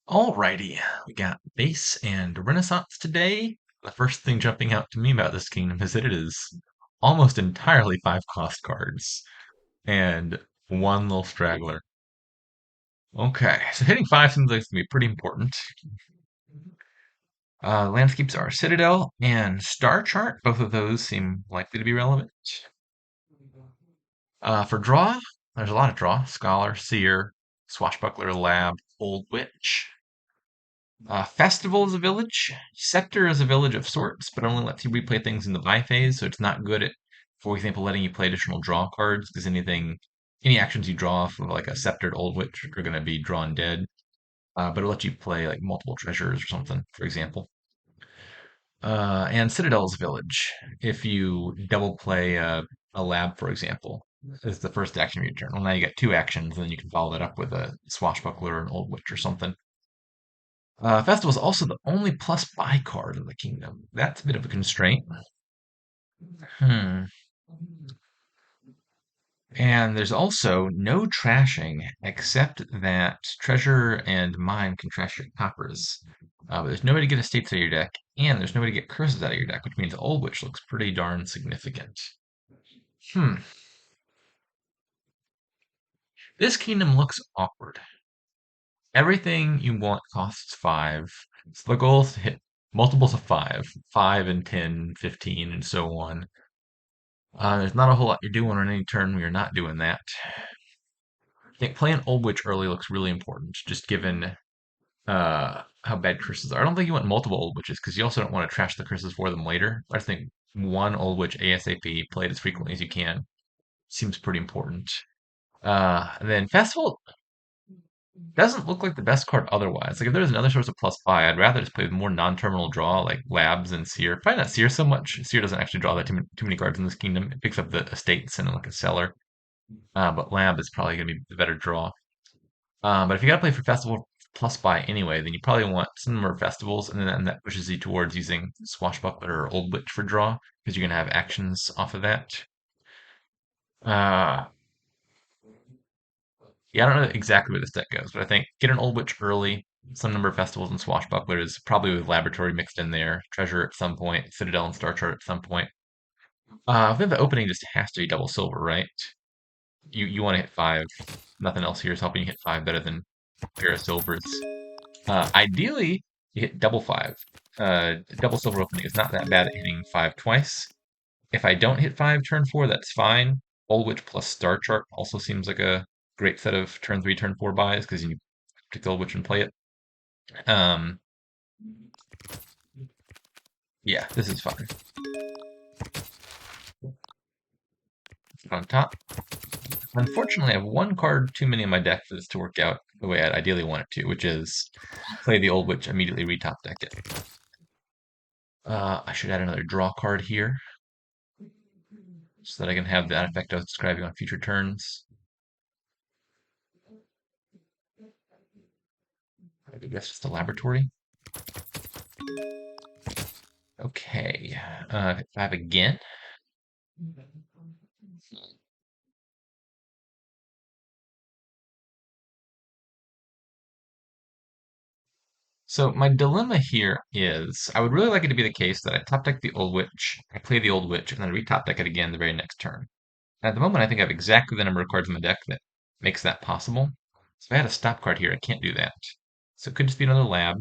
Alrighty, we got base and renaissance today. The first thing jumping out to me about this kingdom is that it is almost entirely 5 cost cards and one little straggler. Okay, so hitting 5 seems like it's gonna be pretty important. Landscapes are Citadel and Star Chart. Both of those seem likely to be relevant. For draw, there's a lot of draw. Scholar, Seer, Swashbuckler, Lab, Old Witch. Festival is a village. Scepter is a village of sorts, but only lets you replay things in the buy phase, so it's not good at, for example, letting you play additional draw cards, because any actions you draw off of like a Sceptered Old Witch are going to be drawn dead. But it'll let you play like multiple treasures or something, for example. And Citadel's village. If you double play a lab, for example, is the first action of your turn. Well, now you got 2 actions, and then you can follow that up with a Swashbuckler or an Old Witch or something. Festival is also the only plus buy card in the kingdom. That's a bit of a constraint. Hmm. And there's also no trashing except that treasure and mine can trash your coppers. But there's no way to get estates out of your deck, and there's no way to get curses out of your deck, which means Old Witch looks pretty darn significant. Hmm. This kingdom looks awkward. Everything you want costs 5. So the goal is to hit multiples of 5, 5 and 10, 15, and so on. There's not a whole lot you're doing on any turn when you're not doing that. I think playing Old Witch early looks really important, just given how bad curses are. I don't think you want multiple Old Witches because you also don't want to trash the curses for them later. I just think one Old Witch ASAP, played as frequently as you can, seems pretty important. And then Festival doesn't look like the best card otherwise. Like if there's another source of plus buy, I'd rather just play with more non-terminal draw like Labs and Seer. Probably not Seer so much. Seer doesn't actually draw that too many cards in this kingdom. It picks up the estates and like a seller. But Lab is probably going to be the better draw. But if you got to play for Festival plus buy anyway, then you probably want some more Festivals, and then that pushes you towards using Swashbuckler or Old Witch for draw, because you're going to have actions off of that. Uh, yeah, I don't know exactly where this deck goes, but I think get an Old Witch early, some number of Festivals and Swashbucklers, probably with Laboratory mixed in there, Treasure at some point, Citadel and Star Chart at some point. I think the opening just has to be double silver, right? You want to hit 5. Nothing else here is helping you hit 5 better than a pair of silvers. Ideally, you hit double 5. Double silver opening is not that bad at hitting 5 twice. If I don't hit 5 turn 4, that's fine. Old Witch plus Star Chart also seems like a great set of turn 3, turn 4 buys because you pick Old Witch and play it. Um, yeah, this is fine. On top. Unfortunately, I have 1 card too many in my deck for this to work out the way I'd ideally want it to, which is play the Old Witch, immediately retop deck it. I should add another draw card here so that I can have that effect I was describing on future turns. I guess just a laboratory. Okay. 5 again. So my dilemma here is I would really like it to be the case that I top deck the Old Witch, I play the Old Witch, and then retop deck it again the very next turn. And at the moment, I think I have exactly the number of cards in my deck that makes that possible. So if I had a stop card here, I can't do that. So it could just be another lab.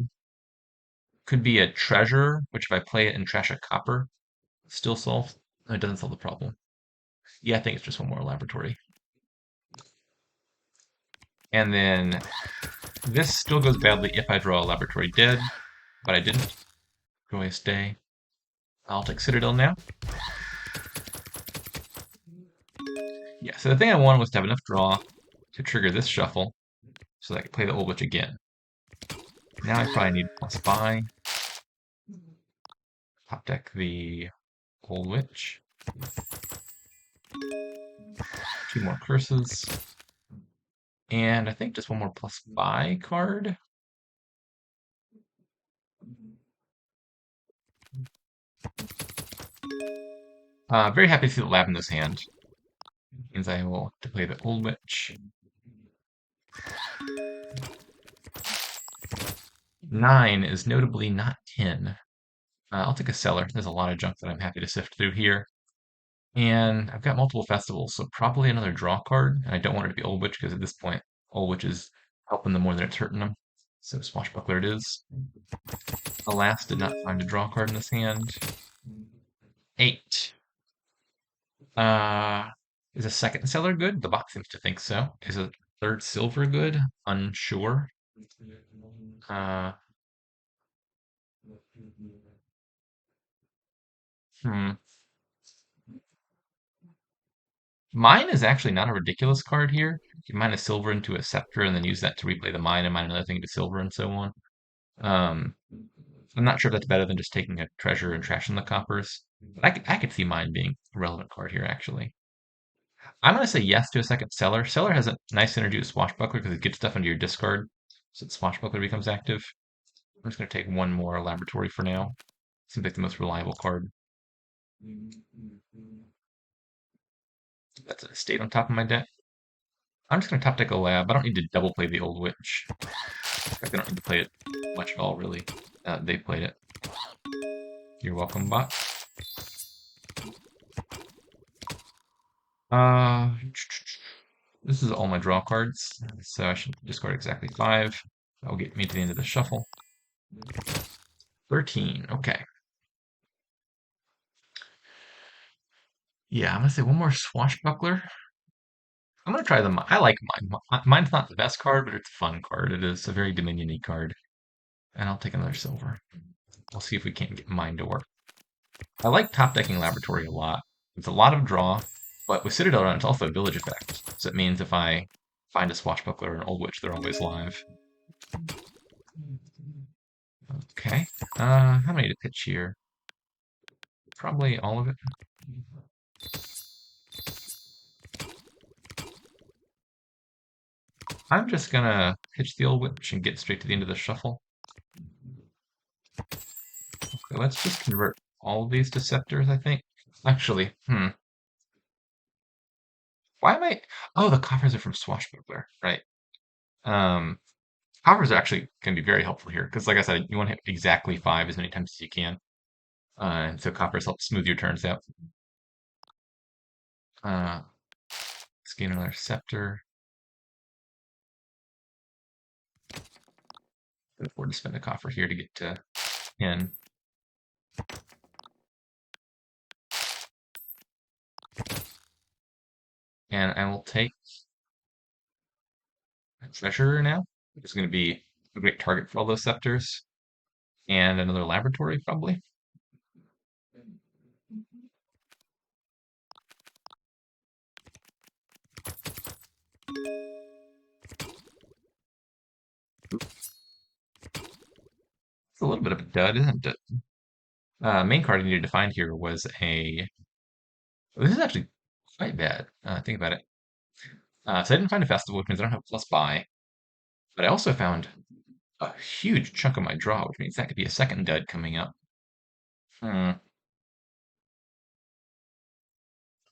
Could be a treasure, which if I play it and trash a copper, still solves. No, it doesn't solve the problem. Yeah, I think it's just one more laboratory. And then this still goes badly if I draw a laboratory dead, but I didn't. Joyous day. I'll take Citadel now. Yeah, so the thing I wanted was to have enough draw to trigger this shuffle so that I could play the Old Witch again. Now I probably need plus buy. Top deck the Old Witch. 2 more curses. And I think just 1 more plus buy card. Very happy to see the lab in this hand. Means I will have to play the Old Witch. 9 is notably not 10. I'll take a Cellar. There's a lot of junk that I'm happy to sift through here. And I've got multiple festivals, so probably another draw card. And I don't want it to be Old Witch because at this point, Old Witch is helping them more than it's hurting them. So Swashbuckler it is. Alas, did not find a draw card in this hand. 8. Uh, is a second Cellar good? The box seems to think so. Is a third Silver good? Unsure. Uh, hmm. Mine is actually not a ridiculous card here. You can mine a silver into a scepter and then use that to replay the mine and mine another thing into silver and so on. Um, I'm not sure if that's better than just taking a treasure and trashing the coppers. But I could see mine being a relevant card here, actually. I'm going to say yes to a second Cellar. Cellar has a nice synergy with Swashbuckler because it gets stuff into your discard, so that Swashbuckler becomes active. I'm just going to take one more Laboratory for now. Seems like the most reliable card. That's a state on top of my deck. I'm just going to top deck a Lab. I don't need to double play the Old Witch. In fact, I don't need to play it much at all, really. They played it. You're welcome, bot. This is all my draw cards, so I should discard exactly 5. That'll get me to the end of the shuffle. 13, okay. Yeah, I'm gonna say one more Swashbuckler. I'm gonna try the. I like mine. Mine's not the best card, but it's a fun card. It is a very Dominion-y card. And I'll take another silver. We'll see if we can't get mine to work. I like top decking Laboratory a lot. It's a lot of draw, but with Citadel Run, it's also a village effect. So it means if I find a Swashbuckler or an Old Witch, they're always live. Okay. How many to pitch here? Probably all of it. I'm just gonna pitch the Old Witch and get straight to the end of the shuffle. Okay, let's just convert all of these to Scepters, I think. Actually, why am I... Oh, the coffers are from Swashbuckler, right. Um, Coffers are actually can be very helpful here, because like I said, you want to hit exactly 5 as many times as you can. And so coffers help smooth your turns out. Let's gain another Scepter. Can afford to spend a coffer here to get to 10. And I will take a Treasurer now, which is going to be a great target for all those Scepters. And another Laboratory, probably. It's a little bit of a dud, isn't it? Main card I needed to find here was a... This is actually quite bad. Think about it. So I didn't find a festival, which means I don't have plus buy. But I also found a huge chunk of my draw, which means that could be a second dud coming up. I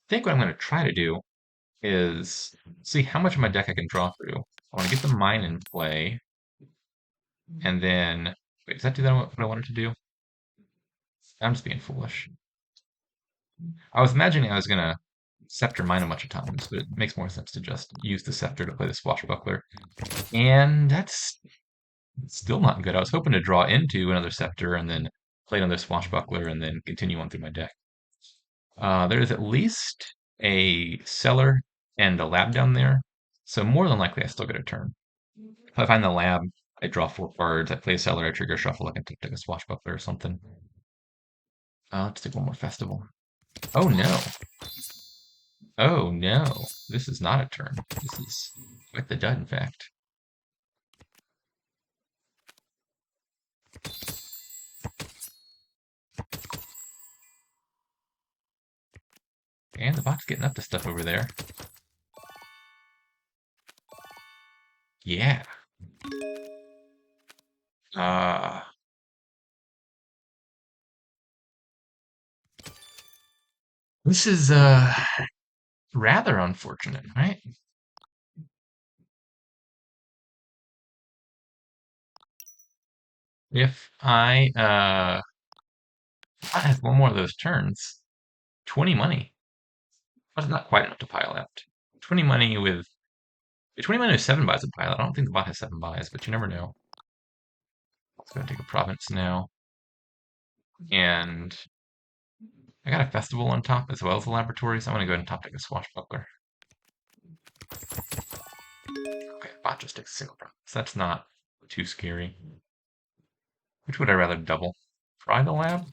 think what I'm going to try to do is see how much of my deck I can draw through. I want to get the mine in play, and then... Wait, does that do that what I wanted to do? I'm just being foolish. I was imagining I was going to Scepter mine a bunch of times, but it makes more sense to just use the Scepter to play the Swashbuckler. And that's still not good. I was hoping to draw into another Scepter and then play another Swashbuckler and then continue on through my deck. There's at least a Cellar and a Lab down there, so more than likely I still get a turn. If I find the Lab, I draw 4 cards, I play a Cellar, I trigger Shuffle, I can take a Swashbuckler or something. Let's take one more Festival. Oh no! Oh no! This is not a turn. This is quite the dud, in fact. And the bot's getting up to stuff over there. Yeah. This is rather unfortunate, right? If I have one more of those turns, 20 money. That's not quite enough to pile out. 20 money with 20 money with 7 buys a pile. I don't think the bot has 7 buys, but you never know. It's gonna take a province now. And I got a festival on top as well as a laboratory, so I'm gonna go ahead and top deck a swashbuckler. Okay, bot just takes a single province. That's not too scary. Which would I rather double? Try the lab?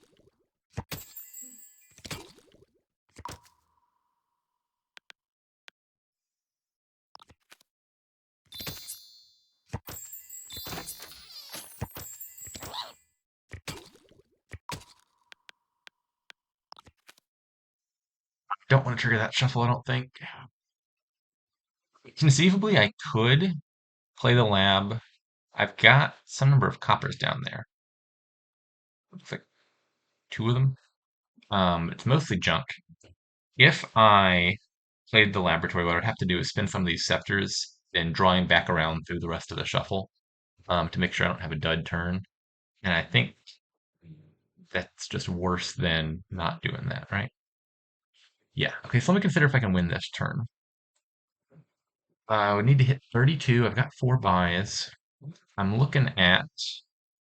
Don't want to trigger that shuffle, I don't think. Conceivably, I could play the lab. I've got some number of coppers down there. Looks like 2 of them. It's mostly junk. If I played the laboratory, what I'd have to do is spin some of these scepters and drawing back around through the rest of the shuffle to make sure I don't have a dud turn. And I think that's just worse than not doing that, right? Yeah. Okay, so let me consider if I can win this turn. I would need to hit 32. I've got 4 buys. I'm looking at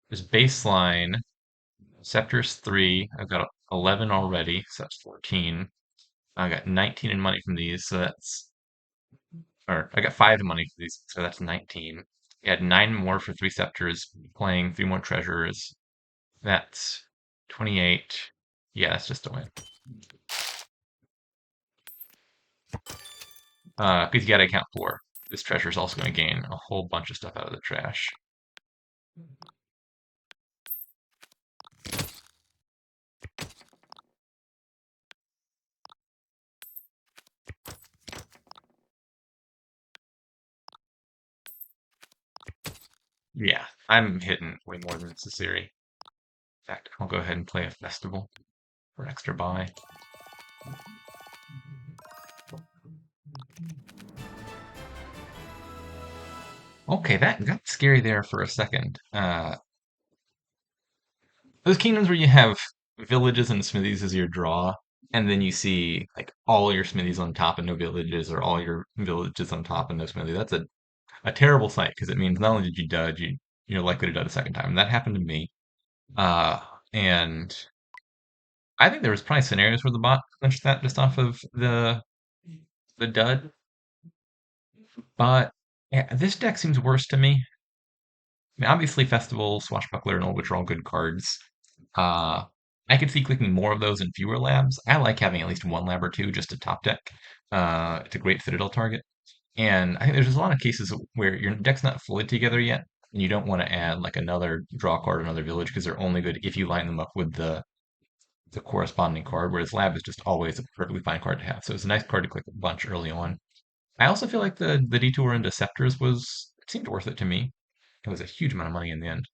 this baseline. Scepter's 3. I've got 11 already, so that's 14. I got 19 in money from these, so that's, or I got 5 in money for these, so that's 19. You had 9 more for 3 scepters, playing 3 more treasures. That's 28. Yeah, that's just a win. Because you gotta account for this treasure is also going to gain a whole bunch of stuff out of the trash. Yeah, I'm hitting way more than necessary. In fact, I'll go ahead and play a festival for extra buy. Okay, that got scary there for a second. Those kingdoms where you have villages and smithies as your draw, and then you see like all your smithies on top and no villages, or all your villages on top and no smithy. That's a terrible sight because it means not only did you dud, you're likely to dud a second time. And that happened to me. And I think there was probably scenarios where the bot clinched that just off of the dud. But yeah, this deck seems worse to me. I mean, obviously, Festival, Swashbuckler, and Old Witch are all good cards. Uh, I could see clicking more of those in fewer labs. I like having at least one lab or two just to top deck. It's a great Citadel target. And I think there's just a lot of cases where your deck's not fully together yet, and you don't want to add like another draw card, another village, because they're only good if you line them up with the corresponding card, whereas lab is just always a perfectly fine card to have. So it's a nice card to click a bunch early on. I also feel like the detour into Scepters was it seemed worth it to me. It was a huge amount of money in the end.